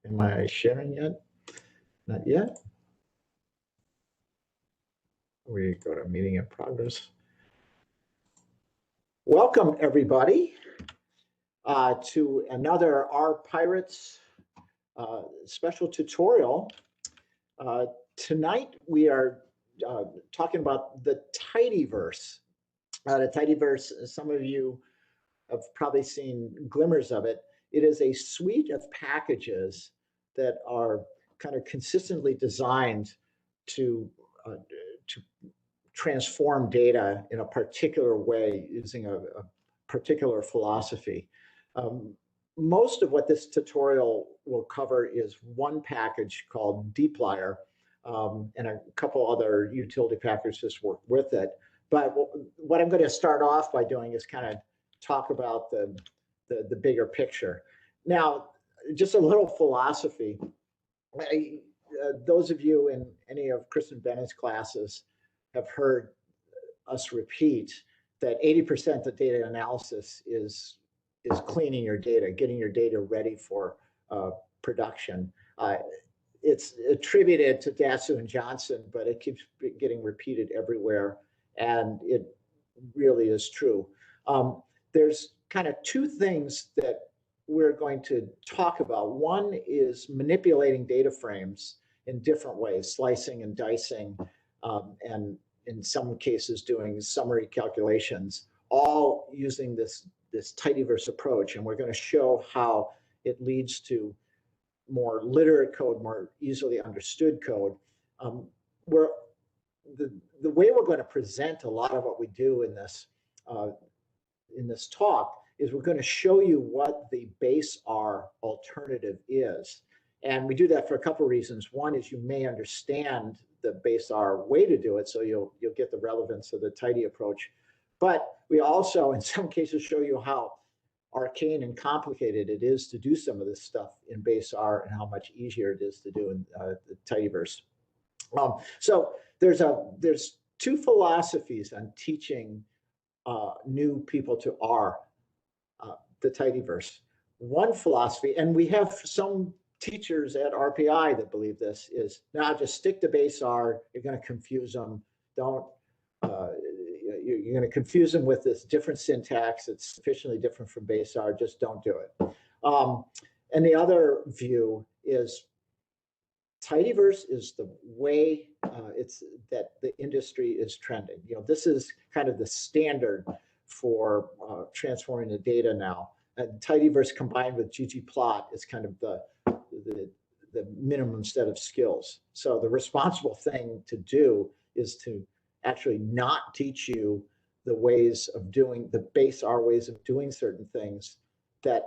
Am I sharing yet? Not yet. We go to meeting in progress. Welcome, everybody, to another RPIrates special tutorial. Tonight, we are talking about the tidyverse. The tidyverse, some of you have probably seen glimmers of it. It is a suite of packages that are kind of consistently designed to transform data in a particular way using a particular philosophy. Most of what this tutorial will cover is one package called dplyr, and a couple other utility packages work with it. But what I'm going to start off by doing is kind of talk about the bigger picture. Now, just a little philosophy. Those of you in any of Kristen Bennett's classes have heard us repeat that 80% of data analysis is cleaning your data, getting your data ready for production. It's attributed to Dasu and Johnson, but it keeps getting repeated everywhere, and it really is true. There's kind of two things that we're going to talk about. One is manipulating data frames in different ways, slicing and dicing, and in some cases doing summary calculations, all using this tidyverse approach. And we're going to show how it leads to more literate code, more easily understood code. The way we're going to present a lot of what we do in this talk is we're going to show you what the base R alternative is. And we do that for a couple of reasons. One is you may understand the base R way to do it, so you'll get the relevance of the tidy approach. But we also, in some cases, show you how arcane and complicated it is to do some of this stuff in base R and how much easier it is to do in the tidyverse. So there's two philosophies on teaching new people to R, the tidyverse. One philosophy, and we have some teachers at RPI that believe this, is now just stick to base R. You're going to confuse them. You're going to confuse them with this different syntax. It's sufficiently different from base R. Just don't do it. And the other view is tidyverse is the way that the industry is trending. This is kind of the standard for transforming the data now. And tidyverse combined with ggplot is kind of the minimum set of skills. So the responsible thing to do is to actually not teach you the ways of doing, the base R ways of doing certain things that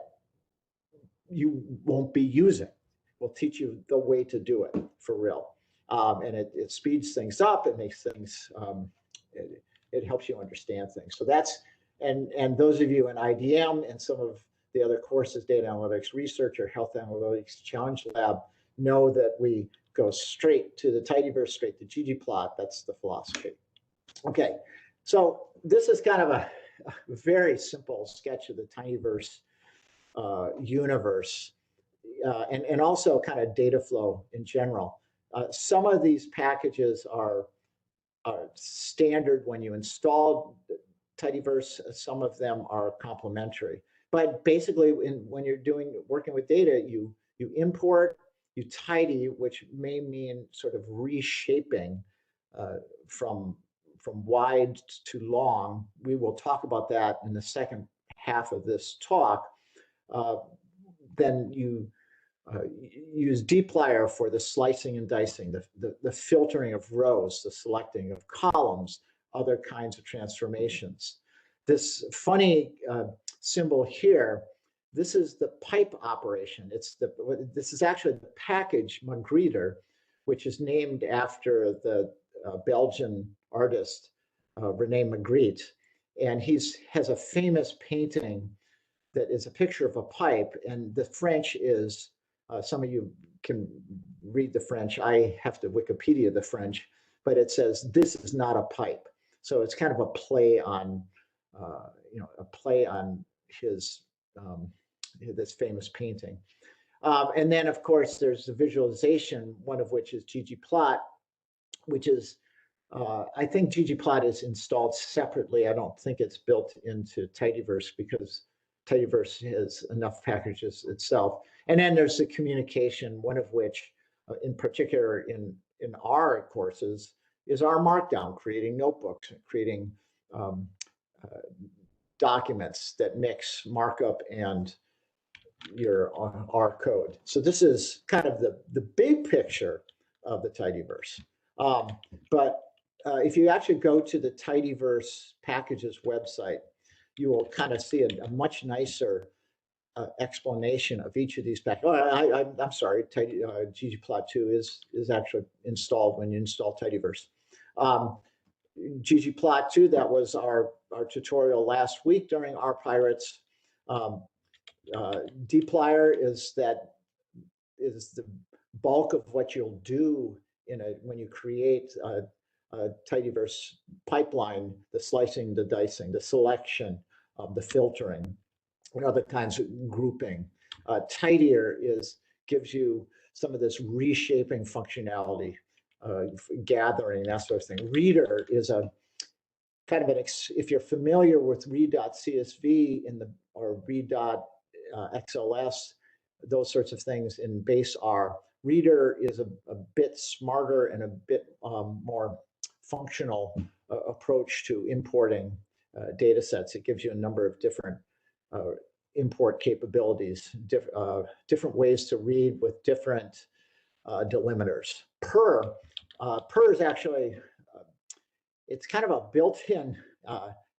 you won't be using. We'll teach you the way to do it for real. And it speeds things up. It makes things, it helps you understand things. So that's, and those of you in IDM and some of the other courses, data analytics research or health analytics challenge lab, know that we go straight to the tidyverse, straight to ggplot. That's the philosophy. Okay, so this is kind of a very simple sketch of the tidyverse universe, and also kind of data flow in general. Some of these packages are standard when you install tidyverse. Some of them are complementary. But basically, when you're working with data, you import, you tidy, which may mean sort of reshaping from wide to long. We will talk about that in the second half of this talk. Then you use dplyr for the slicing and dicing, the filtering of rows, the selecting of columns, other kinds of transformations. This funny symbol here, this is the pipe operation. This is actually the package Magritte, which is named after the Belgian artist René Magritte, and he has a famous painting that is a picture of a pipe, and the French is, some of you can read the French. I have to Wikipedia the French, but it says, "This is not a pipe." So it's kind of a play on, his this famous painting. And then, of course, there's the visualization, one of which is ggplot, which is, I think ggplot is installed separately. I don't think it's built into tidyverse because tidyverse has enough packages itself. And then there's the communication, one of which, in particular in our courses, is our Markdown, creating notebooks, creating documents that mix markup and your R code. So this is kind of the big picture of the tidyverse. But if you actually go to the tidyverse packages website, you will kind of see a much nicer explanation of each of these packages. Oh, I'm sorry, ggplot2 is actually installed when you install tidyverse. ggplot2, that was our tutorial last week during RPIrates. dplyr is the bulk of what you'll do when you create a tidyverse pipeline: the slicing, the dicing, the selection, the filtering, and other kinds of grouping. Tidyr gives you some of this reshaping functionality, gathering, that sort of thing. Reader is a kind of if you're familiar with read.csv or read.xls, those sorts of things in base R, Reader is a bit smarter and a bit more functional approach to importing data sets. It gives you a number of different import capabilities, different ways to read with different delimiters. Per is actually, it's kind of a built-in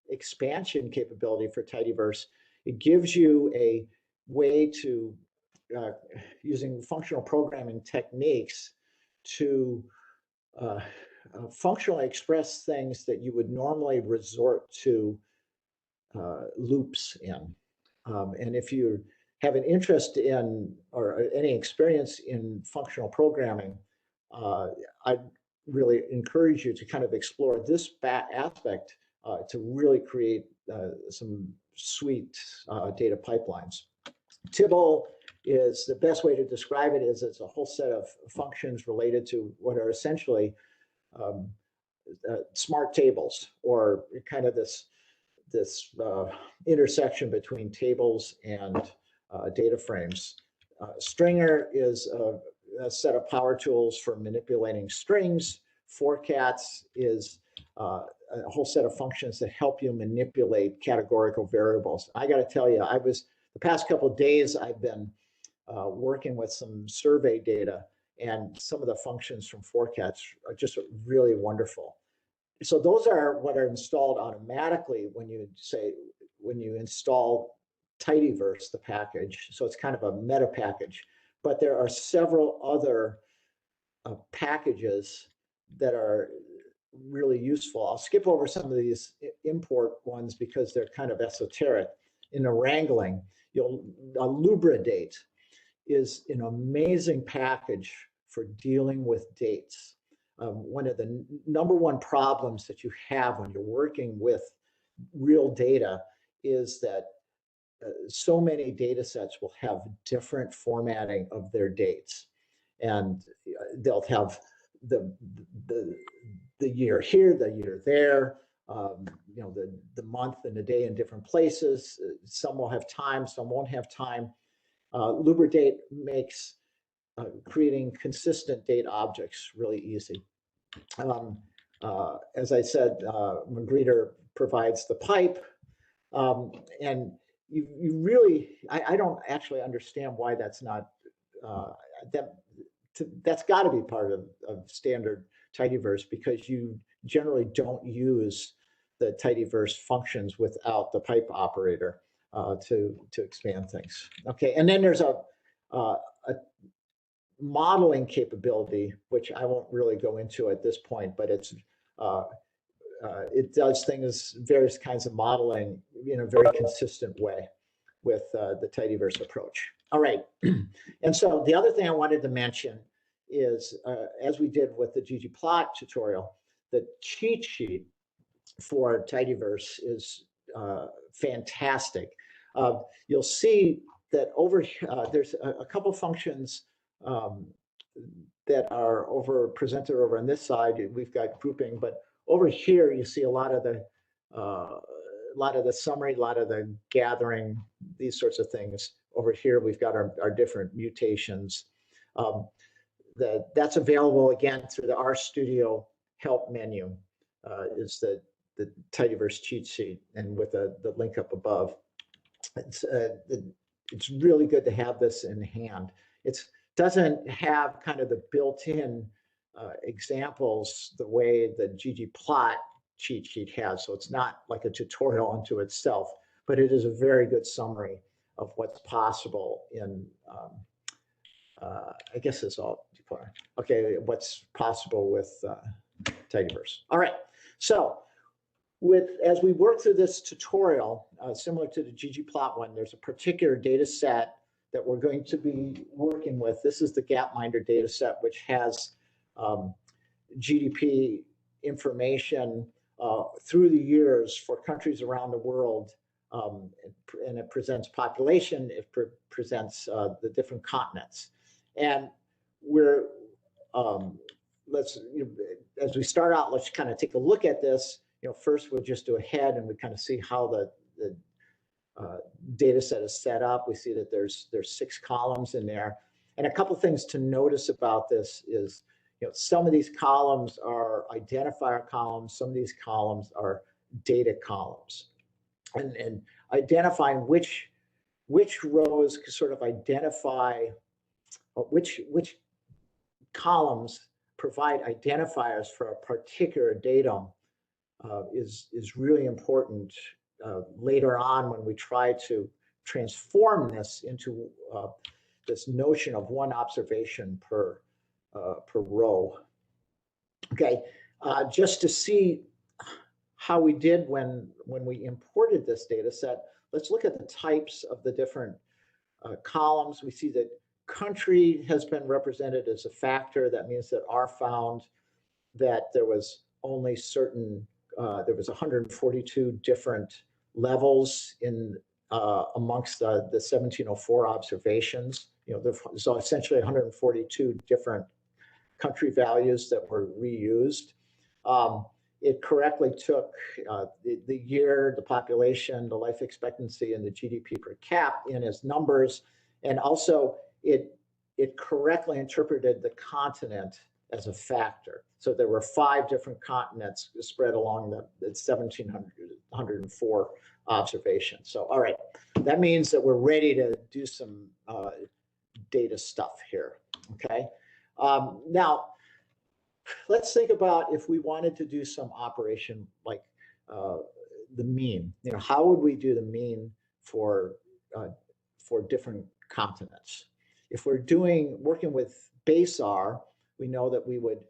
expansion capability for tidyverse. It gives you a way to, using functional programming techniques, to functionally express things that you would normally resort to loops in. And if you have an interest in or any experience in functional programming, I'd really encourage you to kind of explore this aspect to really create some sweet data pipelines. Tibble is the best way to describe it. Is it's a whole set of functions related to what are essentially smart tables, or kind of this intersection between tables and data frames. Stringer is a set of power tools for manipulating strings. Forcats is a whole set of functions that help you manipulate categorical variables. I got to tell you, the past couple of days I've been working with some survey data, and some of the functions from Forcats are just really wonderful. So those are what are installed automatically when you install tidyverse, the package. So it's kind of a meta package, but there are several other packages that are really useful. I'll skip over some of these import ones because they're kind of esoteric. In the wrangling, Lubridate is an amazing package for dealing with dates. One of the #1 problems that you have when you're working with real data is that so many data sets will have different formatting of their dates, and they'll have the year here, the year there, the month and the day in different places. Some will have time, some won't have time. Lubridate makes creating consistent date objects really easy. As I said, Magrider provides the pipe, and you really, I don't actually understand why that's not, that's got to be part of standard tidyverse, because you generally don't use the tidyverse functions without the pipe operator to expand things. Okay, and then there's a modeling capability, which I won't really go into at this point, but it does things, various kinds of modeling in a very consistent way with the tidyverse approach. All right, and so the other thing I wanted to mention is, as we did with the ggplot tutorial, the cheat sheet for tidyverse is fantastic. You'll see that over there's a couple functions that are presented over on this side. We've got grouping, but over here you see a lot of the summary, a lot of the gathering, these sorts of things. Over here we've got our different mutations. That's available again through the RStudio help menu. Is the tidyverse cheat sheet, and with the link up above. It's really good to have this in hand. It doesn't have kind of the built-in examples the way the ggplot cheat sheet has, so it's not like a tutorial unto itself, but it is a very good summary of what's possible in I guess it's all okay, what's possible with tidyverse. All right, so as we work through this tutorial, similar to the ggplot one, there's a particular data set that we're going to be working with. This is the Gapminder data set, which has GDP information through the years for countries around the world, and it presents population, it presents the different continents. And we're, as we start out, let's kind of take a look at this. First we'll just do a head and we kind of see how the data set is set up. We see that there's 6 columns in there. And a couple things to notice about this is, some of these columns are identifier columns, some of these columns are data columns. And identifying which rows sort of identify, which columns provide identifiers for a particular datum is really important later on when we try to transform this into this notion of one observation per row. Okay, just to see how we did when we imported this data set, let's look at the types of the different columns. We see that country has been represented as a factor. That means that R found that there was only certain, there was 142 different levels in amongst the 1704 observations. There's essentially 142 different country values that were reused. It correctly took the year, the population, the life expectancy, and the GDP per cap in as numbers, and also it correctly interpreted the continent as a factor. So there were 5 different continents spread along the 1,704 observations. So, all right, that means that we're ready to do some data stuff here, okay? Now, let's think about if we wanted to do some operation like the mean. How would we do the mean for different continents? If we're working with base R, we know that we would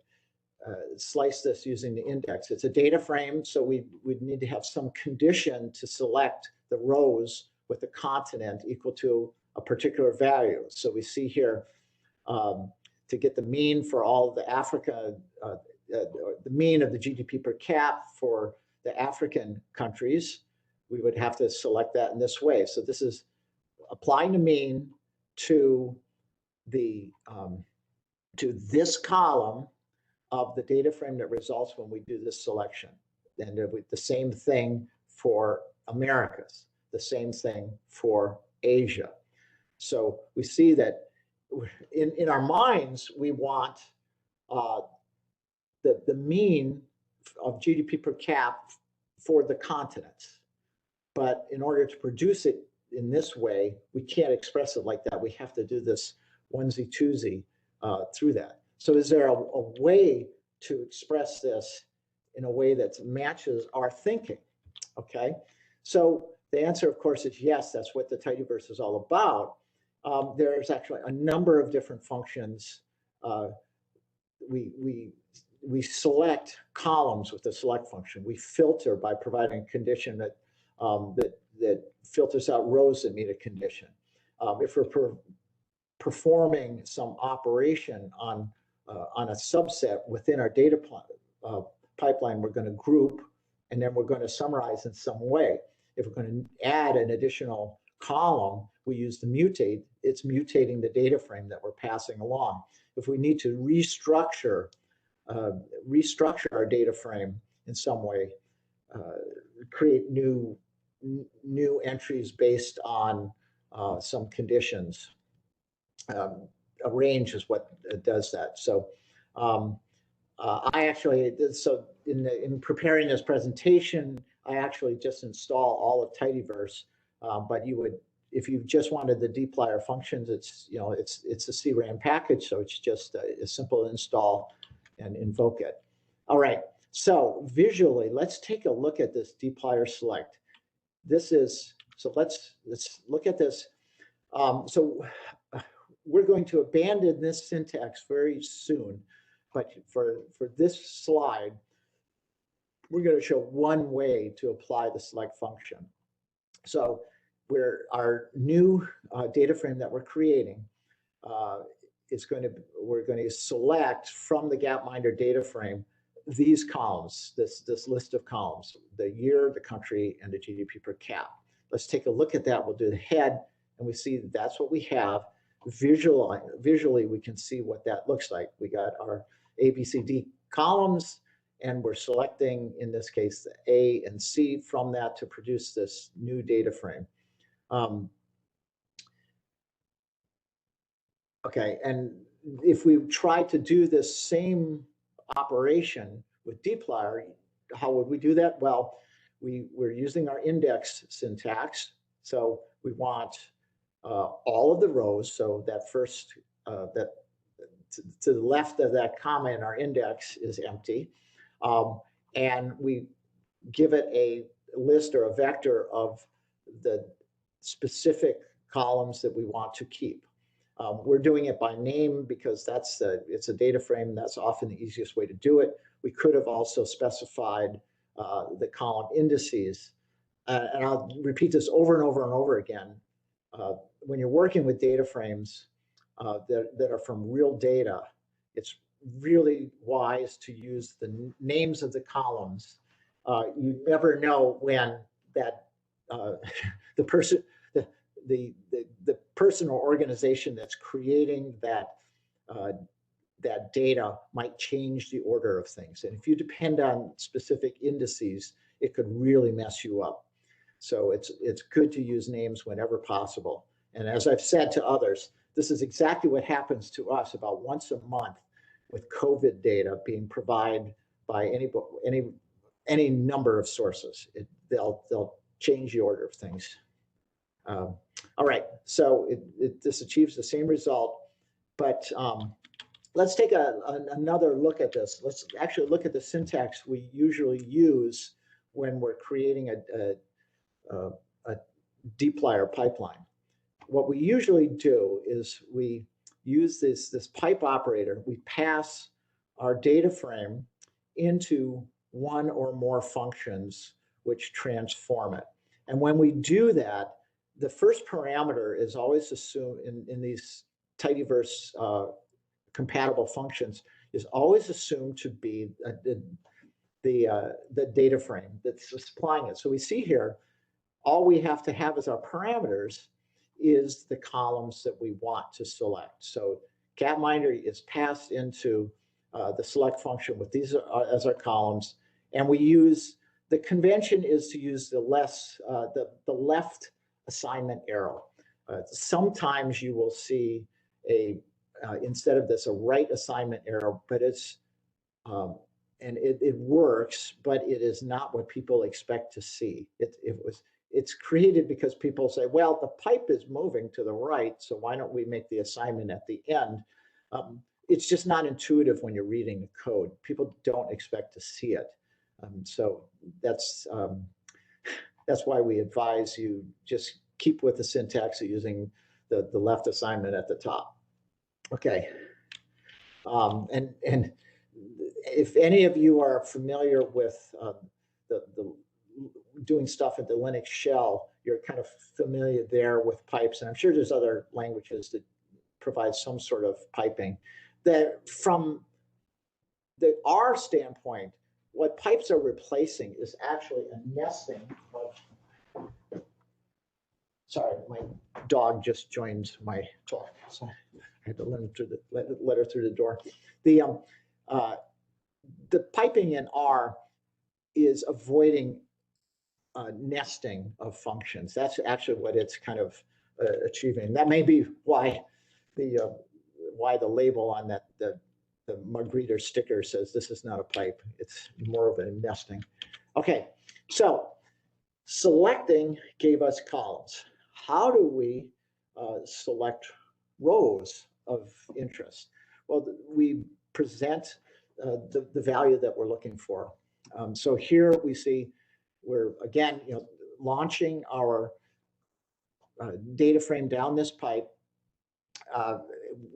slice this using the index. It's a data frame, so we'd need to have some condition to select the rows with the continent equal to a particular value. So we see here, to get the mean for all of the Africa, the mean of the GDP per cap for the African countries, we would have to select that in this way. So this is applying the mean to this column of the data frame that results when we do this selection. And the same thing for Americas, the same thing for Asia. So we see that in our minds, we want the mean of GDP per cap for the continents. But in order to produce it in this way, we can't express it like that. We have to do this onesie twosie through that. So is there a way to express this in a way that matches our thinking? Okay, so the answer, of course, is yes. That's what the tidyverse is all about. There's actually a number of different functions. We select columns with the select function. We filter by providing a condition that that filters out rows that meet a condition. If we're performing some operation on a subset within our data pipeline, we're going to group, and then we're going to summarize in some way. If we're going to add an additional column, we use the mutate, it's mutating the data frame that we're passing along. If we need to restructure our data frame in some way, create new entries based on some conditions. A range is what does that. So I actually, so in preparing this presentation, I actually just install all of tidyverse, but you would, if you just wanted the dplyr functions, it's, you know, it's a CRAN package, so it's just a simple install and invoke it. All right, so visually, let's take a look at this dplyr select. This is, so let's look at this. So we're going to abandon this syntax very soon, but for this slide, we're going to show one way to apply the select function. So our new data frame that we're creating we're going to select from the Gapminder data frame these columns, this list of columns, the year, the country, and the GDP per cap. Let's take a look at that. We'll do the head, and we see that's what we have. Visually, we can see what that looks like. We got our A, B, C, D columns, and we're selecting, in this case, the A and C from that to produce this new data frame. Okay, and if we try to do this same operation with dplyr, how would we do that? Well, we're using our index syntax. So we want all of the rows. So that first, to the left of that comma in our index is empty. And we give it a list or a vector of the specific columns that we want to keep. We're doing it by name because it's a data frame. That's often the easiest way to do it. We could have also specified the column indices. And I'll repeat this over and over and over again. When you're working with data frames that are from real data, it's really wise to use the names of the columns. You never know when that the person or organization that's creating that data might change the order of things. And if you depend on specific indices, it could really mess you up. So it's good to use names whenever possible. And as I've said to others, this is exactly what happens to us about once a month with COVID data being provided by any number of sources. They'll change the order of things. All right, so this achieves the same result, but let's take another look at this. Let's actually look at the syntax we usually use when we're creating a dplyr pipeline. What we usually do is we use this pipe operator. We pass our data frame into one or more functions which transform it. And when we do that, the first parameter is always assumed in these tidyverse compatible functions is always assumed to be the data frame that's supplying it. So we see here, all we have to have as our parameters is the columns that we want to select. So Gapminder is passed into the select function with these as our columns, and we use, the convention is to use the left assignment arrow. Sometimes you will see instead of this, a right assignment arrow, but it's, and it works, but it is not what people expect to see. It's created because people say, well, the pipe is moving to the right, so why don't we make the assignment at the end? It's just not intuitive when you're reading the code. People don't expect to see it. So that's why we advise you just keep with the syntax of using the left assignment at the top. Okay. And if any of you are familiar with the doing stuff at the Linux shell, you're kind of familiar there with pipes, and I'm sure there's other languages that provide some sort of piping. That from the R standpoint, what pipes are replacing is actually a nesting of, Sorry, my dog just joined my talk, so I had to let her through the door. The piping in R is avoiding nesting of functions. That's actually what it's kind of achieving. That may be why the label on that the mug reader sticker says this is not a pipe. It's more of a nesting. Okay, so selecting gave us columns. How do we select rows of interest? Well, we present the value that we're looking for. So here we see we're again, launching our data frame down this pipe.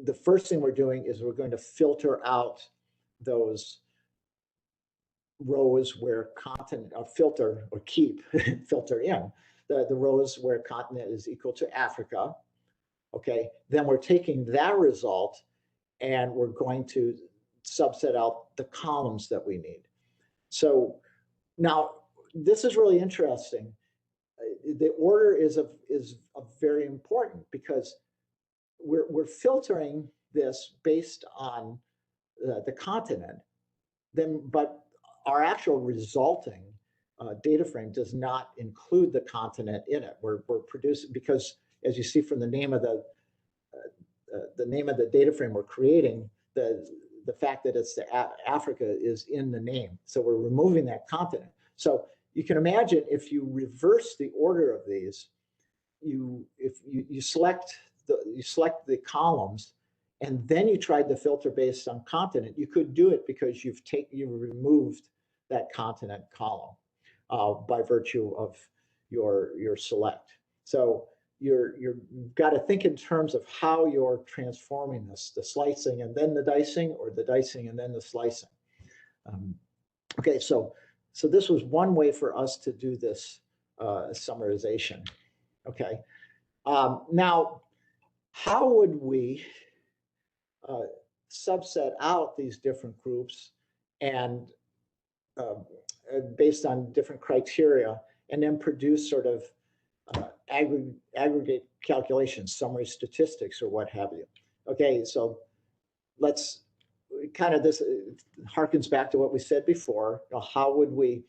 The first thing we're doing is we're going to filter out those rows where continent, filter or keep, filter in the rows where continent is equal to Africa. Okay, then we're taking that result and we're going to subset out the columns that we need. So now this is really interesting. The order is very important because we're filtering this based on the continent, but our actual resulting data frame does not include the continent in it. We're producing, because as you see from the name of the data frame we're creating, the fact that it's Africa is in the name. So we're removing that continent. So you can imagine if you reverse the order of these, you select the columns, and then you tried to filter based on continent, you could do it because you've removed that continent column by virtue of your select. So you've got to think in terms of how you're transforming this, the slicing and then the dicing, or the dicing and then the slicing. Okay, so this was one way for us to do this summarization. Okay, now how would we subset out these different groups and based on different criteria, and then produce sort of aggregate calculations, summary statistics, or what have you? Okay, so let's this harkens back to what we said before. How would we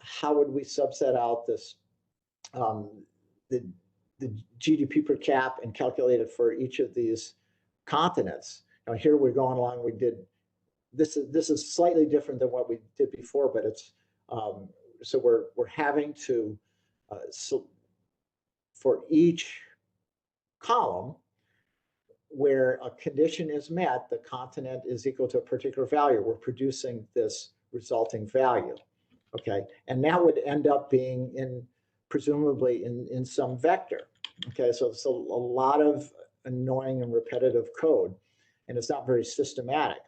subset out this the GDP per cap and calculate it for each of these continents? Now here we're going along. We did this is slightly different than what we did before, but it's so we're having to for each column where a condition is met, the continent is equal to a particular value, we're producing this resulting value. Okay, and that would end up being presumably in some vector. Okay, so it's a lot of annoying and repetitive code, and it's not very systematic.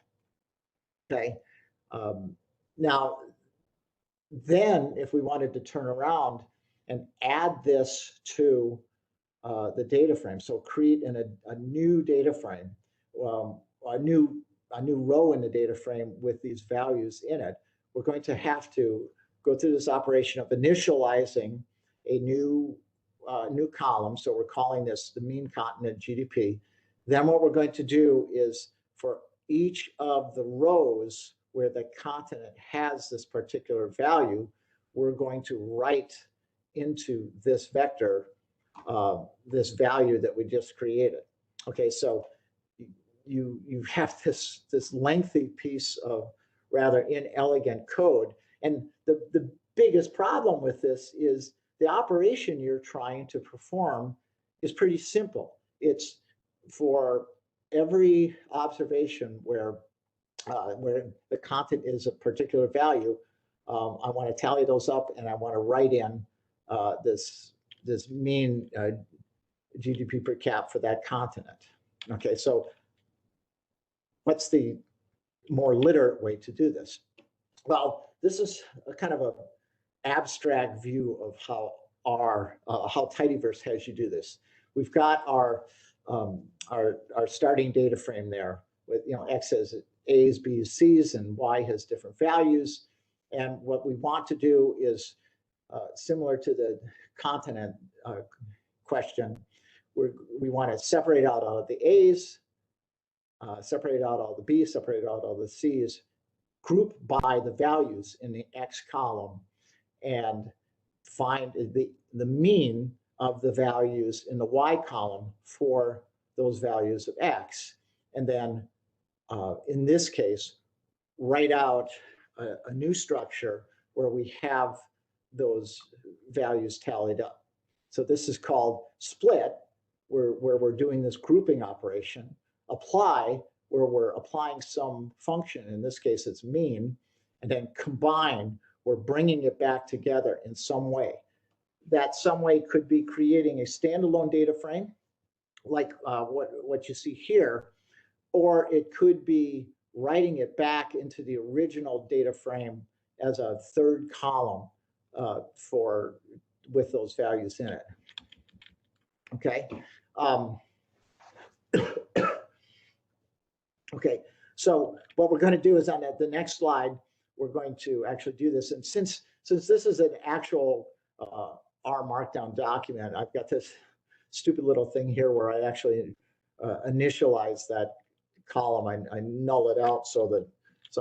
Okay, now then if we wanted to turn around and add this to the data frame, so create a new data frame, a new row in the data frame with these values in it, we're going to have to go through this operation of initializing a new column. So we're calling this the mean continent GDP. Then what we're going to do is for each of the rows where the continent has this particular value, we're going to write into this vector this value that we just created. Okay, so you have this lengthy piece of rather inelegant code, and the biggest problem with this is the operation you're trying to perform is pretty simple. It's for every observation where the content is a particular value, I want to tally those up, and I want to write in this mean GDP per cap for that continent. Okay, so what's the more literate way to do this? Well, this is a kind of an abstract view of how how tidyverse has you do this. We've got our starting data frame there with X has A's, B's, C's, and Y has different values. And what we want to do is similar to the continent question. We want to separate out all of the A's, separate out all the B's, separate out all the C's, group by the values in the X column, and find the mean of the values in the Y column for those values of X. And then in this case, write out a new structure where we have those values tallied up. So this is called split, where we're doing this grouping operation. Apply, where we're applying some function, in this case it's mean, and then combine, we're bringing it back together in some way. That some way could be creating a standalone data frame, like what you see here, or it could be writing it back into the original data frame as a third column with those values in it. Okay. Okay, so what we're going to do is on the next slide, we're going to actually do this. And since this is an actual R Markdown document, I've got this stupid little thing here where I actually initialize that column. I null it out so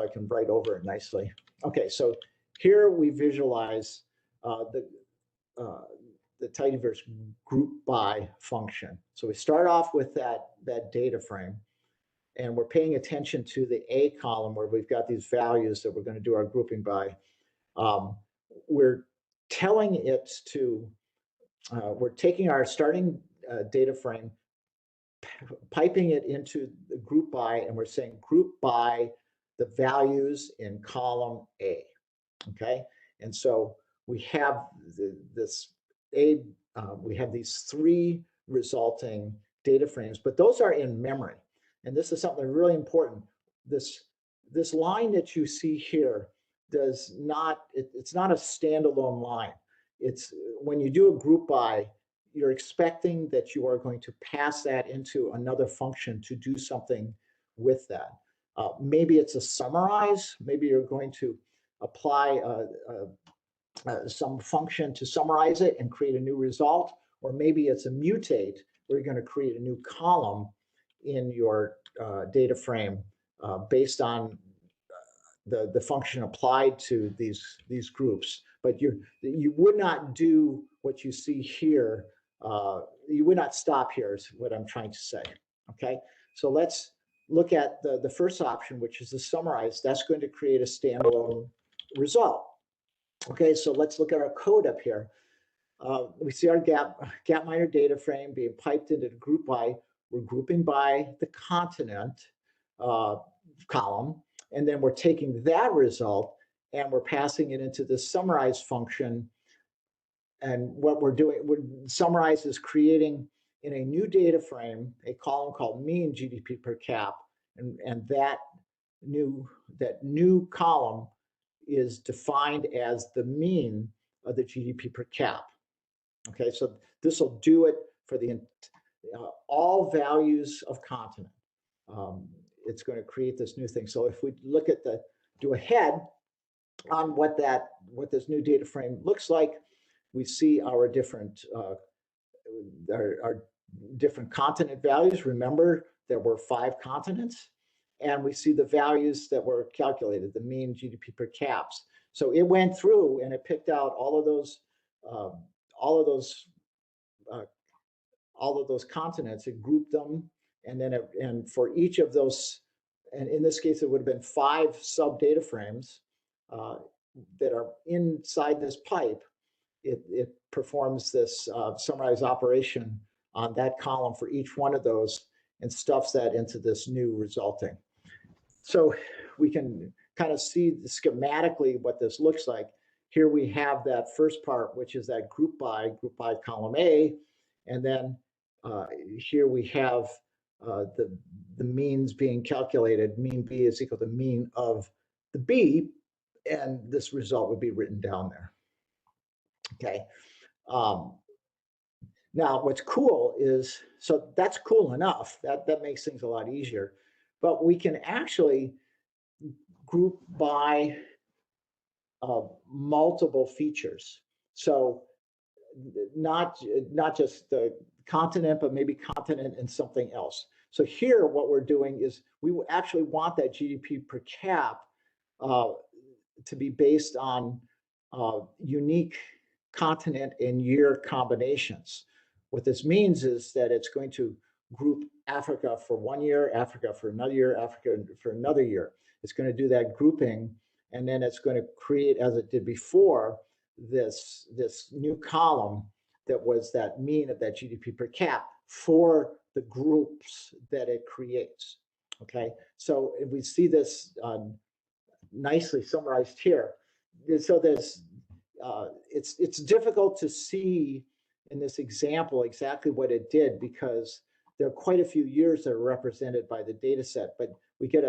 I can write over it nicely. Okay, so here we visualize the tidyverse group by function. So we start off with that data frame, and we're paying attention to the A column where we've got these values that we're going to do our grouping by. We're telling it to, we're taking our starting data frame, piping it into the group by, and we're saying group by the values in column A. Okay, and so we have we have these three resulting data frames, but those are in memory. And this is something really important. This line that you see here it's not a standalone line. It's when you do a group by, you're expecting that you are going to pass that into another function to do something with that. Maybe it's a summarize. Maybe you're going to apply some function to summarize it and create a new result. Or maybe it's a mutate, where you're going to create a new column in your data frame based on the function applied to these groups. But you would not do what you see here. You would not stop here, is what I'm trying to say. Okay, so let's look at the first option, which is the summarize. That's going to create a standalone result. Okay, so let's look at our code up here. We see our Gapminder data frame being piped into the group by. We're grouping by the continent column, and then we're taking that result and we're passing it into the summarize function. And what we're doing, summarize is creating in a new data frame a column called mean GDP per cap, and that new column is defined as the mean of the GDP per cap. Okay, so this will do it for the all values of continent. It's going to create this new thing. So if we look at do a head on what this new data frame looks like, we see our different our different continent values. Remember, there were 5 continents, and we see the values that were calculated, the mean GDP per caps. So it went through and it picked out all of those continents. It grouped them, and then and for each of those, and in this case, it would have been 5 sub data frames that are inside this pipe. It performs this summarize operation on that column for each one of those and stuffs that into this new resulting. So we can kind of see schematically what this looks like. Here we have that first part, which is that group by column A, and then here we have the means being calculated. Mean B is equal to mean of the B, and this result would be written down there. Okay. Now, what's cool is, so that's cool enough. That makes things a lot easier. But we can actually group by multiple features. So not just the continent, but maybe continent and something else. So here, what we're doing is we actually want that GDP per cap to be based on unique continent and year combinations. What this means is that it's going to group Africa for 1 year, Africa for another year, Africa for another year. It's going to do that grouping, and then it's going to create, as it did before, this new column that was that mean of that GDP per cap for the groups that it creates. Okay, so we see this nicely summarized here. So there's it's difficult to see in this example exactly what it did, because there are quite a few years that are represented by the data set, but we get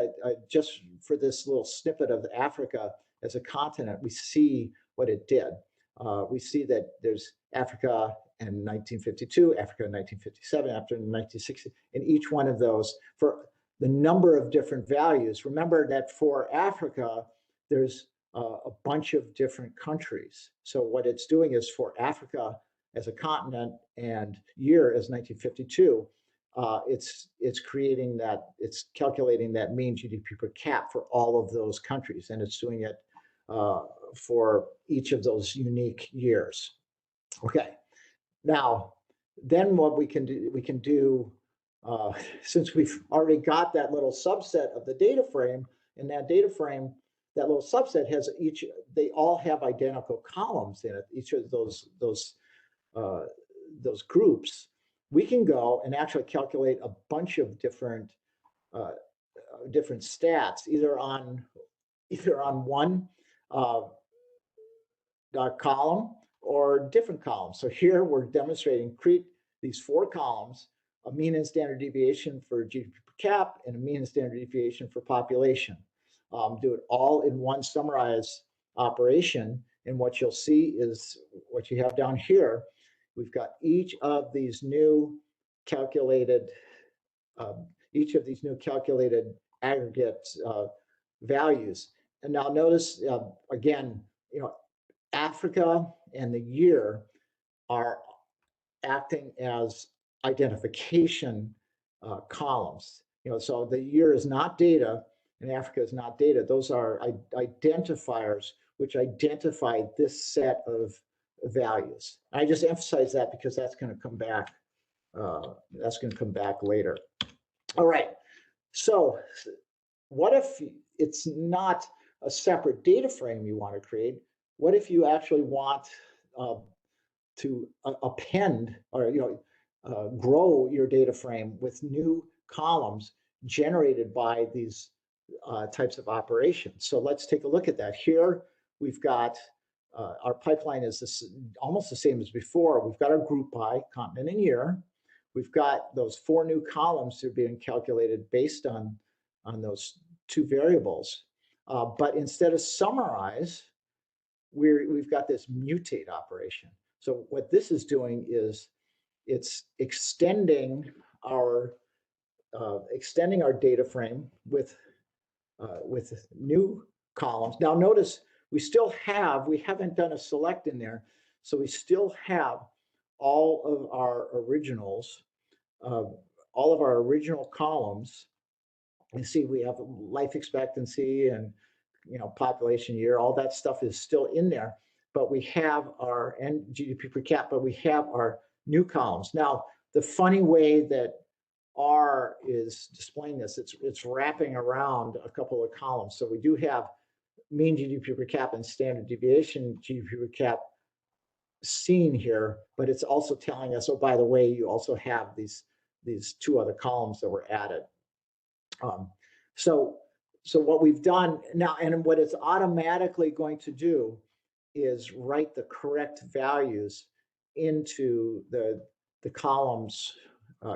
just for this little snippet of Africa as a continent, we see what it did. We see that there's Africa in 1952, Africa in 1957, after 1960, in each one of those for the number of different values. Remember that for Africa, there's a bunch of different countries. So what it's doing is for Africa as a continent and year as 1952, it's creating that, it's calculating that mean GDP per cap for all of those countries, and it's doing it for each of those unique years. Okay, now then what we can do, since we've already got that little subset of the data frame, and that data frame, that little subset has they all have identical columns in it, each of those groups, we can go and actually calculate a bunch of different stats, either on one column or different columns. So here we're demonstrating create these 4 columns, a mean and standard deviation for GDP per cap and a mean and standard deviation for population. Do it all in one summarize operation, and what you'll see is what you have down here. We've got each of these new calculated aggregate values. And now notice again, Africa and the year are acting as identification columns. So the year is not data and Africa is not data. Those are identifiers which identify this set of values. I just emphasize that because that's going to come back. That's going to come back later. All right. So what if it's not a separate data frame you want to create? What if you actually want to append or grow your data frame with new columns generated by these types of operations? So let's take a look at that. Here we've got our pipeline is almost the same as before. We've got our group by continent and year. We've got those 4 new columns that are being calculated based on those 2 variables. But instead of summarize, we've got this mutate operation. So what this is doing is it's extending our data frame with new columns. Now notice we haven't done a select in there, so we still have all of our originals, all of our original columns. You see we have life expectancy and population year, all that stuff is still in there, but we have our GDP per cap, but we have our new columns. Now, the funny way that R is displaying this, it's wrapping around a couple of columns. So we do have mean GDP per cap and standard deviation GDP per cap seen here, but it's also telling us, oh, by the way, you also have these 2 other columns that were added. So what we've done now, and what it's automatically going to do is write the correct values into the columns,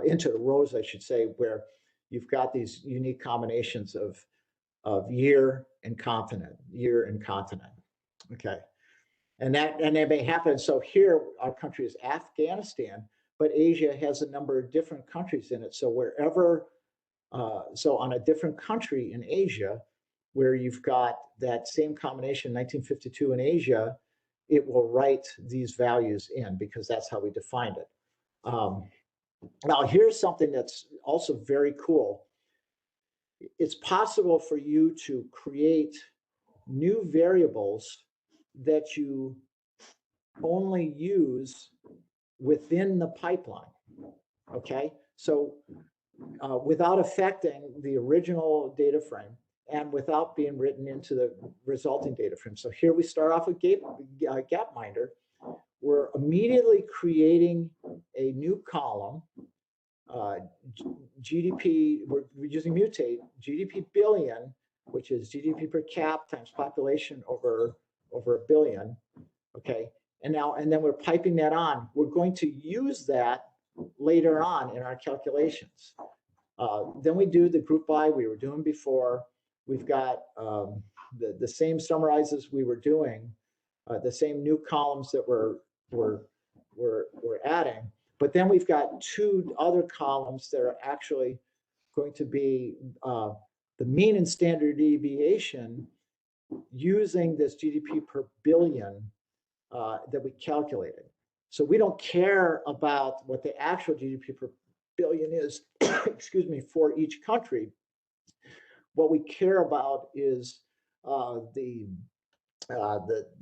into the rows, I should say, where you've got these unique combinations of year and continent, Okay, and that may happen. So here our country is Afghanistan, but Asia has a number of different countries in it. So wherever, so on a different country in Asia, where you've got that same combination, 1952 in Asia, it will write these values in, because that's how we defined it. Now, here's something that's also very cool. It's possible for you to create new variables that you only use within the pipeline, okay? So without affecting the original data frame and without being written into the resulting data frame. So here we start off with Gapminder. We're immediately creating a new column, GDP, we're using Mutate, GDP billion, which is GDP per cap times population over a billion, okay? And then we're piping that on. We're going to use that later on in our calculations. Then we do the group by we were doing before. We've got the same summarizes we were doing, the same new columns that we're adding. But then we've got two other columns that are actually going to be the mean and standard deviation using this GDP per billion that we calculated. So we don't care about what the actual GDP per billion is, excuse me, for each country. What we care about is the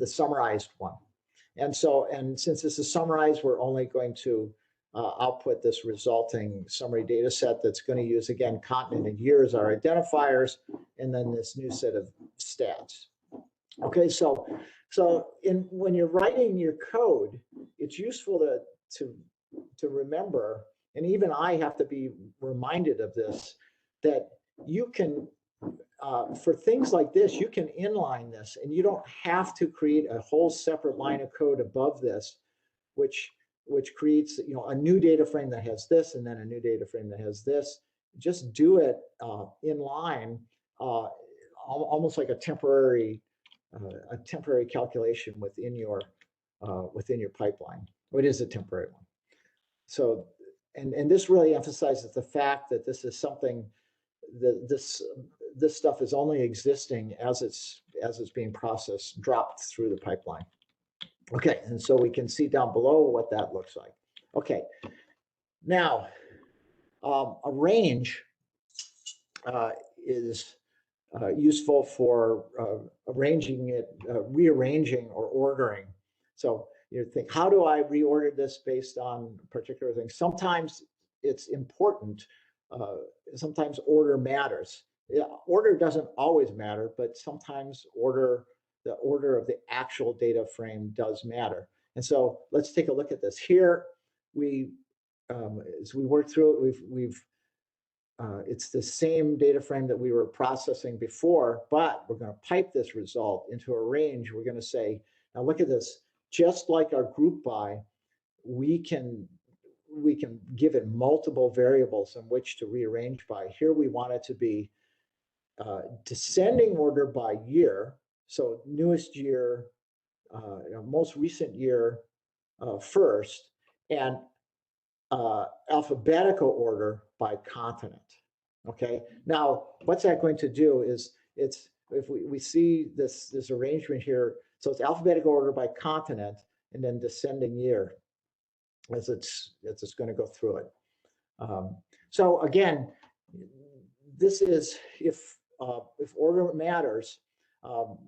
summarized one. And since this is summarized, we're only going to output this resulting summary data set that's going to use, again, continent and year as our identifiers, and then this new set of stats. Okay, so when you're writing your code, it's useful to remember, and even I have to be reminded of this, that you can, for things like this, you can inline this, and you don't have to create a whole separate line of code above this, which creates, you know, a new data frame that has this, and then a new data frame that has this. Just do it in line, almost like a temporary calculation within your pipeline. Well, it is a temporary one. So, and this really emphasizes the fact that this is something that this stuff is only existing as it's being processed, dropped through the pipeline. Okay, and so we can see down below what that looks like. Okay, now a range is useful for arranging it, rearranging or ordering. So you think, how do I reorder this based on particular things? Sometimes it's important. Sometimes order matters. Yeah, order doesn't always matter, but sometimes the order of the actual data frame does matter. And so let's take a look at this. Here, as we work through it, it's the same data frame that we were processing before, but we're going to pipe this result into a range. We're going to say, now look at this. Just like our group by, we can give it multiple variables in which to rearrange by. Here we want it to be descending order by year. So newest year, most recent year first, and alphabetical order by continent. Okay. Now, what's that going to do is if we see this arrangement here, so it's alphabetical order by continent and then descending year as it's going to go through it. So again, this is if order matters.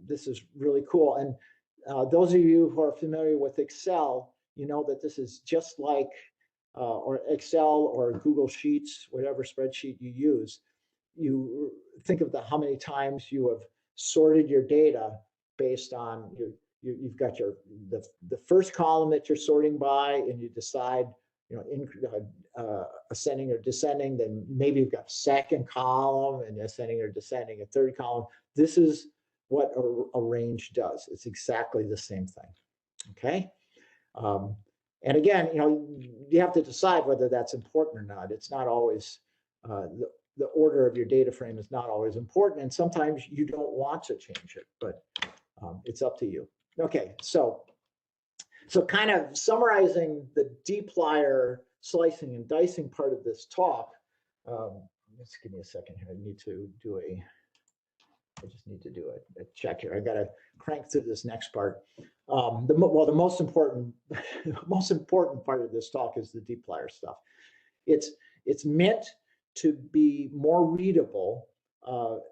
This is really cool. And those of you who are familiar with Excel, you know that this is just like or Excel or Google Sheets, whatever spreadsheet you use. You think of how many times you have sorted your data based on you've got the first column that you're sorting by, and you decide, you know, ascending or descending. Then maybe you've got a second column and ascending or descending, a third column. This is what a range does. It's exactly the same thing. Okay. And again, you know, you have to decide whether that's important or not. It's not always the order of your data frame is not always important, and sometimes you don't want to change it, but it's up to you. Okay, so kind of summarizing the dplyr slicing and dicing part of this talk. Let's give me a second here. I need to do I just need to do a check here. I got to crank through this next part. The most important, most important part of this talk is the dplyr stuff. It's meant to be more readable,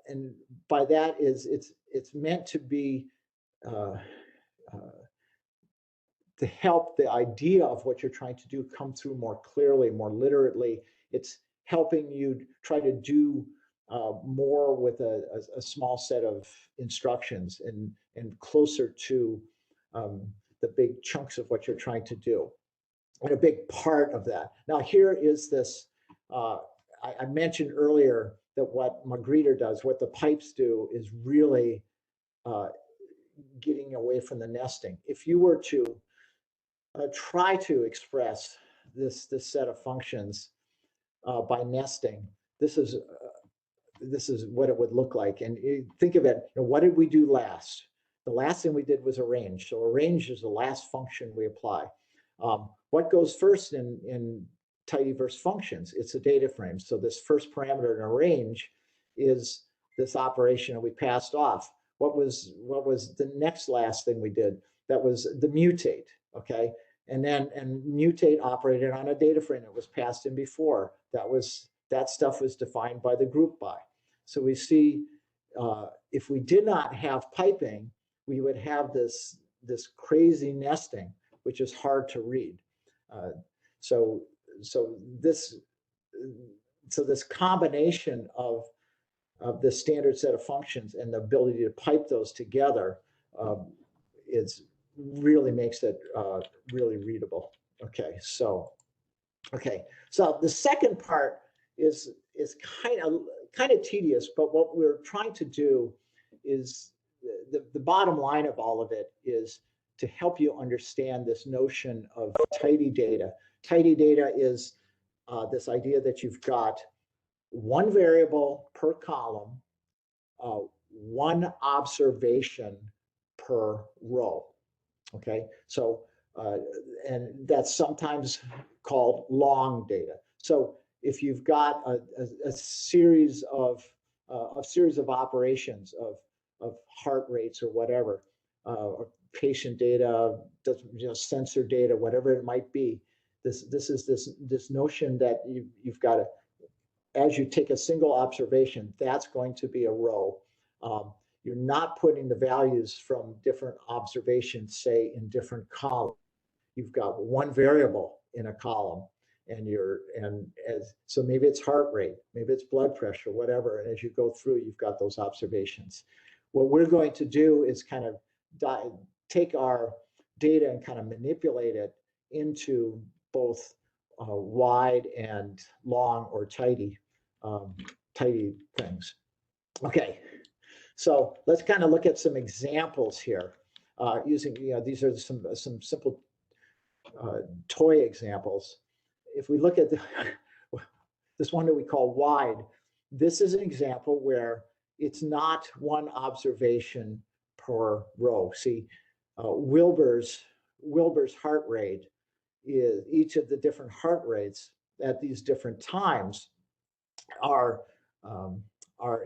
and by that is it's meant to be to help the idea of what you're trying to do come through more clearly, more literally. It's helping you try to do more with a small set of instructions and closer to the big chunks of what you're trying to do. And a big part of that. Now here is this, I mentioned earlier that what Magritte does, what the pipes do is really getting away from the nesting. If you were to try to express this set of functions by nesting, this is what it would look like. And think of it, what did we do last? The last thing we did was arrange. So arrange is the last function we apply. What goes first in tidyverse functions? It's a data frame. So this first parameter in arrange is this operation that we passed off. What was the next last thing we did? That was the mutate, okay? And mutate operated on a data frame that was passed in before. That stuff was defined by the group by. So we see if we did not have piping, we would have this crazy nesting, which is hard to read. So this combination of this standard set of functions and the ability to pipe those together really makes it really readable. Okay, so the second part is kind of tedious, but what we're trying to do is the bottom line of all of it is to help you understand this notion of tidy data. Tidy data is this idea that you've got one variable per column, one observation per row. Okay, so and that's sometimes called long data. So if you've got a series of operations of heart rates or whatever, or patient data, sensor data, whatever it might be, this is this notion that you've got to, as you take a single observation, that's going to be a row. You're not putting the values from different observations, say, in different columns. You've got one variable in a column, so maybe it's heart rate, maybe it's blood pressure, whatever. And as you go through, you've got those observations. What we're going to do is kind of take our data and kind of manipulate it into both wide and long or tidy things. Okay. So let's kind of look at some examples here using, these are some simple toy examples. If we look at this one that we call wide, this is an example where it's not one observation per row. See, Wilbur's heart rate is each of the different heart rates at these different times are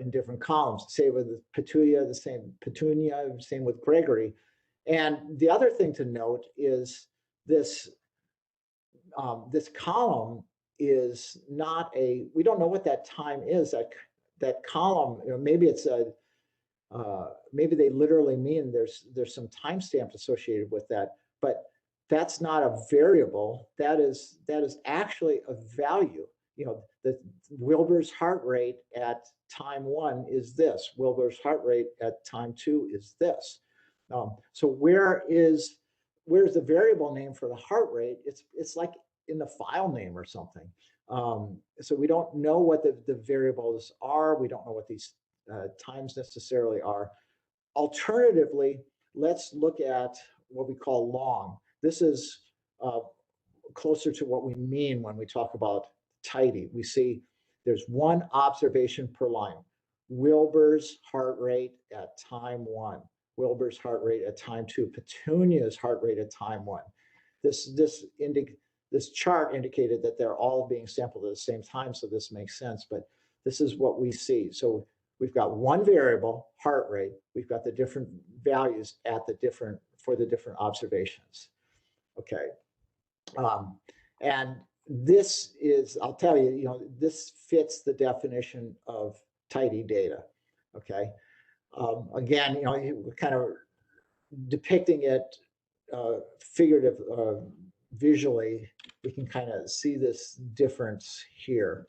in different columns. Say with Petunia, same with Gregory. And the other thing to note is this column is not we don't know what that time is. That column, maybe it's maybe they literally mean there's some timestamp associated with that, but that's not a variable. That is actually a value. The Wilbur's heart rate at time 1 is this. Wilbur's heart rate at time 2 is this. So where's the variable name for the heart rate? It's like in the file name or something. So we don't know what the variables are. We don't know what these times necessarily are. Alternatively, let's look at what we call long. This is closer to what we mean when we talk about tidy. We see there's one observation per line. Wilbur's heart rate at time 1. Wilbur's heart rate at time 2. Petunia's heart rate at time 1. This chart indicated that they're all being sampled at the same time, so this makes sense, but this is what we see. So we've got one variable, heart rate. We've got the different values for the different observations. Okay. And this is, I'll tell you, this fits the definition of tidy data. Okay. Again, we're kind of depicting it figurative, visually. We can kind of see this difference here.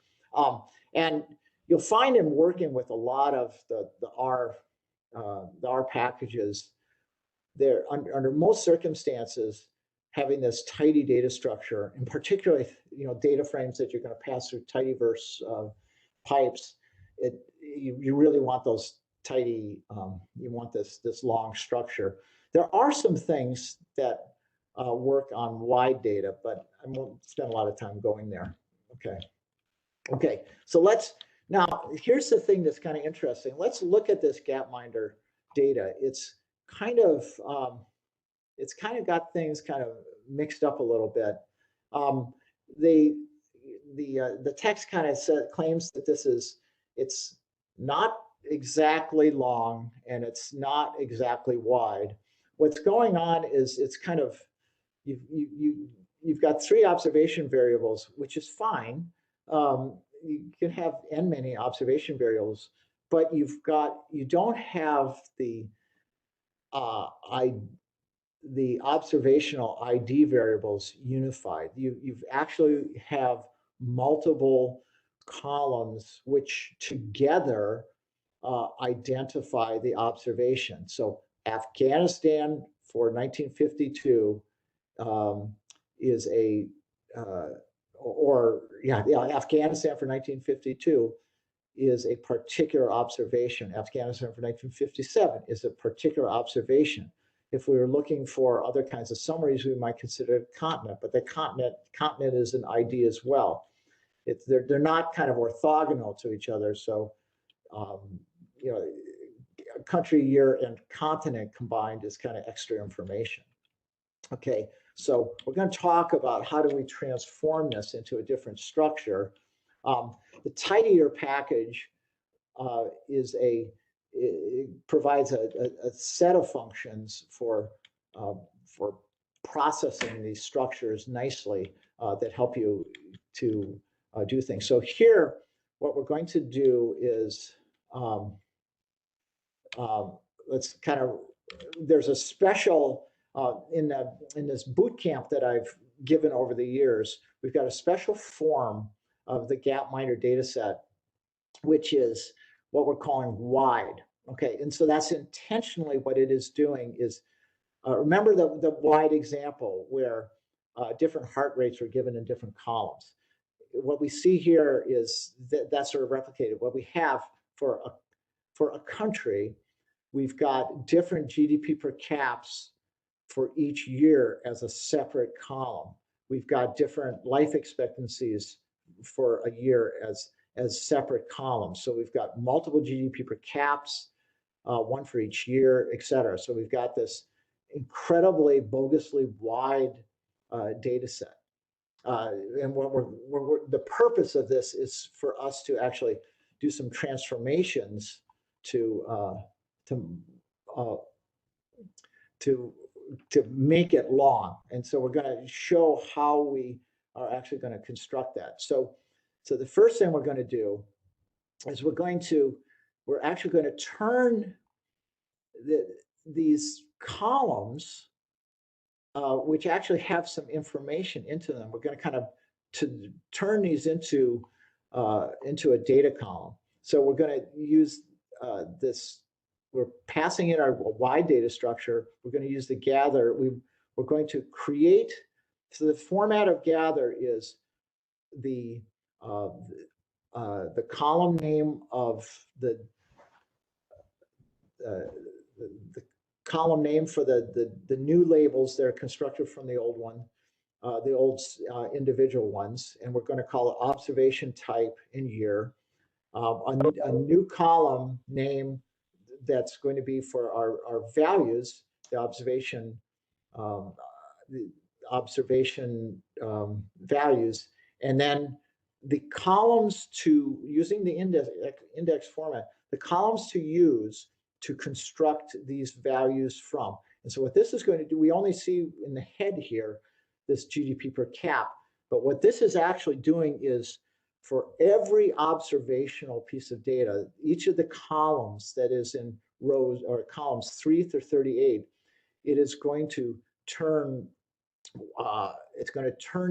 And you'll find in working with a lot of the R packages, they're under most circumstances, having this tidy data structure, and particularly data frames that you're going to pass through tidyverse pipes, you really want those tidy. You want this long structure. There are some things that work on wide data, but I won't spend a lot of time going there. Okay. So now here's the thing that's kind of interesting. Let's look at this Gapminder data. It's kind of got things kind of mixed up a little bit. The text kind of claims that it's not exactly long and it's not exactly wide. What's going on is it's kind of, you've got 3 observation variables, which is fine. You can have n many observation variables, but you don't have the observational ID variables unified. You've actually have multiple columns which together identify the observation. So Afghanistan for 1952 is a Afghanistan for 1952 is a particular observation. Afghanistan for 1957 is a particular observation. If we were looking for other kinds of summaries, we might consider it a continent, but the continent is an ID as well. They're not kind of orthogonal to each other. So, country, year, and continent combined is kind of extra information. Okay, so we're going to talk about how do we transform this into a different structure. The tidier package it provides a set of functions for processing these structures nicely that help you to do things. So here, what we're going to do is there's a special in this boot camp that I've given over the years. We've got a special form of the Gapminder data set, which is what we're calling wide. Okay, and so that's intentionally what it is doing is, remember the wide example where different heart rates were given in different columns. What we see here is that's sort of replicated. What we have for a country, we've got different GDP per caps for each year as a separate column. We've got different life expectancies for a year as separate columns. So we've got multiple GDP per caps, one for each year, et cetera. So we've got this incredibly bogusly wide data set. And the purpose of this is for us to actually do some transformations to make it long. And so we're going to show how we are actually going to construct that. So the first thing we're going to do is we're actually going to turn these columns, which actually have some information into them. We're going to turn these into a data column. So we're going to use this. We're passing in our wide data structure. We're going to use the gather. We're going to create. So the format of gather is the column name of the column name for the new labels that are constructed from the old one, the old individual ones, and we're going to call it observation type and year. A new column name that's going to be for our values, the observation values, and then the columns to, using the index format, the columns to use to construct these values from. And so what this is going to do, we only see in the head here, this GDP per cap, but what this is actually doing is for every observational piece of data, each of the columns that is in rows or columns 3 through 38, it is going to turn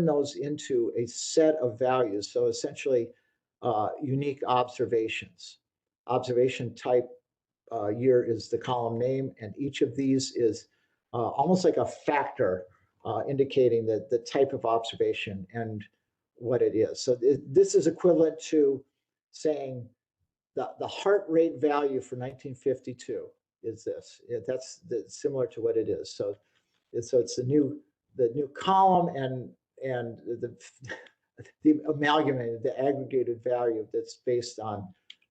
those into a set of values. So essentially, unique observations. Observation type year is the column name, and each of these is almost like a factor indicating that the type of observation and what it is. So this is equivalent to saying the heart rate value for 1952 is this. That's similar to what it is. So it's the new column and the amalgamated, the aggregated value that's based on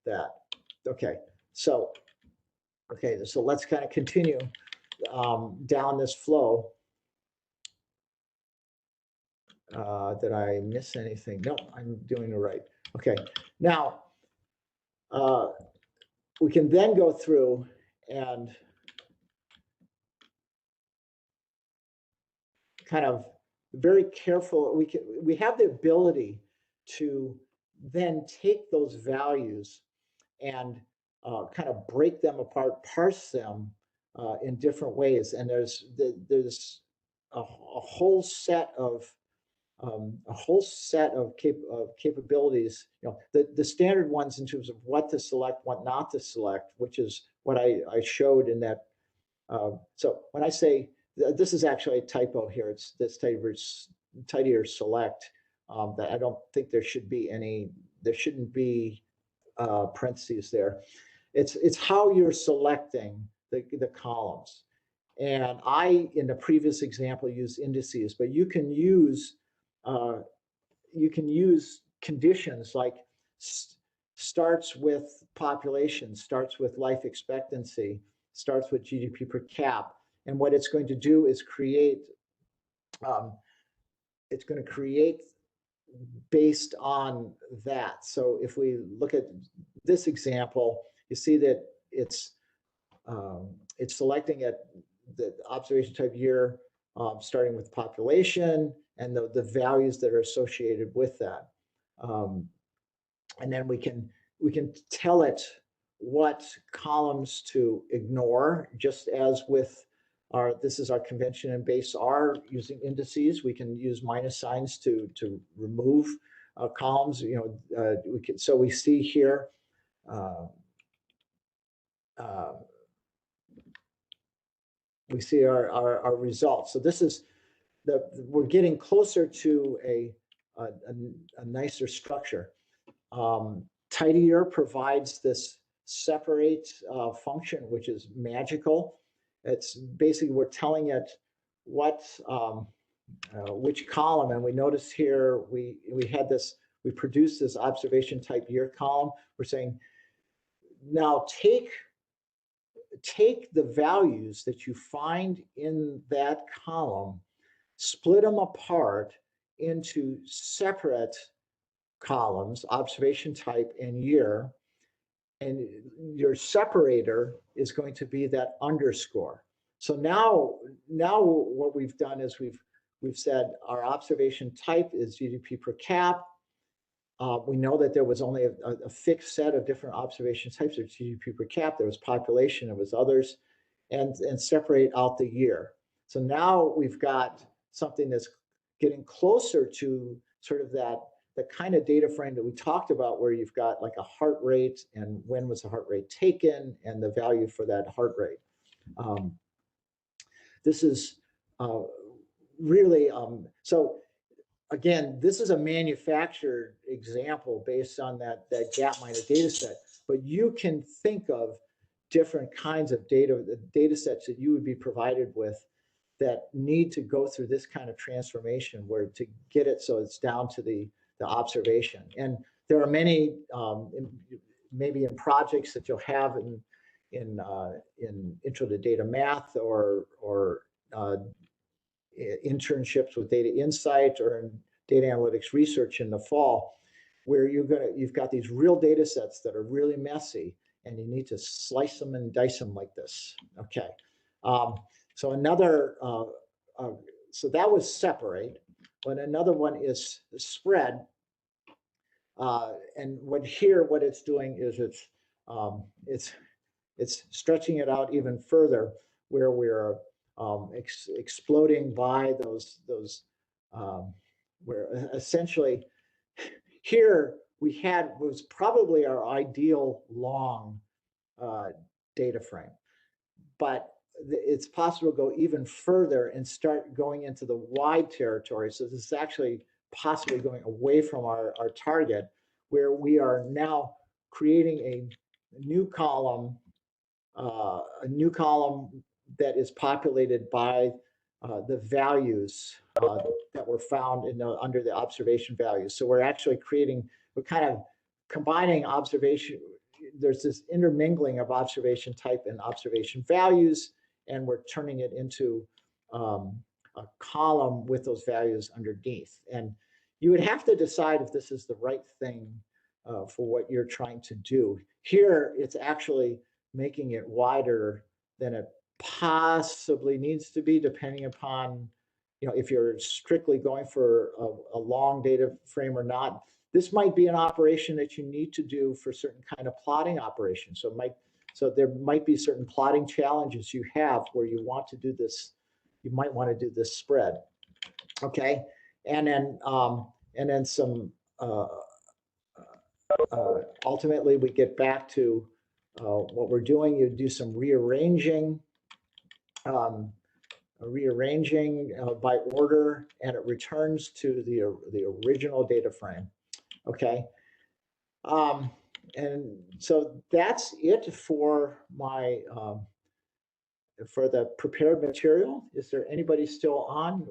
that. Okay, so let's kind of continue down this flow. Did I miss anything? No, I'm doing it right. Okay, now we can then go through and kind of very careful. We have the ability to then take those values and kind of break them apart, parse them in different ways. And there's a whole set of capabilities. You know, the standard ones in terms of what to select, what not to select, which is what I showed in that. So when I say this is actually a typo here, it's this tidier select. That I don't think there should be any. There shouldn't be parentheses there. It's how you're selecting the columns. And I, in the previous example, used indices, but you can use conditions like starts with population, starts with life expectancy, starts with GDP per cap. And what it's going to do is create, it's going to create based on that. So if we look at this example, you see that it's selecting at the observation type year, starting with population and the values that are associated with that. And then we can tell it what columns to ignore, just as with this is our convention in base R using indices. We can use minus signs to remove columns. You know, so we see here. We see our results. So this is we're getting closer to a nicer structure. Tidier provides this separate function, which is magical. It's basically, we're telling it what which column, and we notice here we produced this observation type year column. We're saying now take the values that you find in that column, split them apart into separate columns, observation type and year, and your separator is going to be that underscore. So now what we've done is we've said our observation type is GDP per cap. We know that there was only a fixed set of different observation types of GDP per cap. There was population, there was others, and separate out the year. So now we've got something that's getting closer to sort of the kind of data frame that we talked about, where you've got like a heart rate and when was the heart rate taken and the value for that heart rate. This is really, so again, this is a manufactured example based on that Gapminder data set, but you can think of different kinds of data sets that you would be provided with that need to go through this kind of transformation, where to get it so it's down to the observation. And there are many, maybe in projects that you'll have in Intro to Data Math or internships with Data INCITE or in data analytics research in the fall. where you've got these real data sets that are really messy, and you need to slice them and dice them like this. Okay. So another, so that was separate, but another one is spread. And what it's doing is it's stretching it out even further, where we're exploding by those where essentially here was probably our ideal long data frame, but it's possible to go even further and start going into the wide territory. So this is actually possibly going away from our target, where we are now creating a new column that is populated by the values that were found under the observation values. So we're actually we're kind of combining observation. There's this intermingling of observation type and observation values, and we're turning it into a column with those values underneath. And you would have to decide if this is the right thing for what you're trying to do. Here, it's actually making it wider than it possibly needs to be, depending upon, if you're strictly going for a long data frame or not. This might be an operation that you need to do for certain kind of plotting operations. So there might be certain plotting challenges you have where you want to do this. You might want to do this spread. Okay, and then some. Ultimately, we get back to what we're doing. You do some rearranging. By order, and it returns to the original data frame. Okay, and so that's it for my for the prepared material. Is there anybody still on?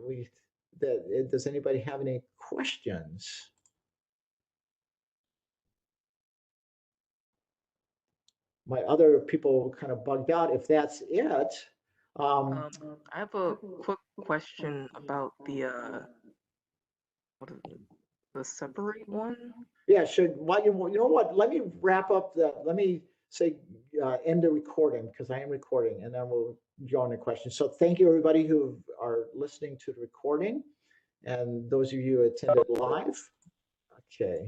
Does anybody have any questions? My other people kind of bugged out. If that's it. I have a quick question about the separate one. Yeah, you know what? Let me wrap up let me say end the recording, because I am recording, and then we'll go on to questions. So thank you, everybody who are listening to the recording, and those of you who attended live. Okay.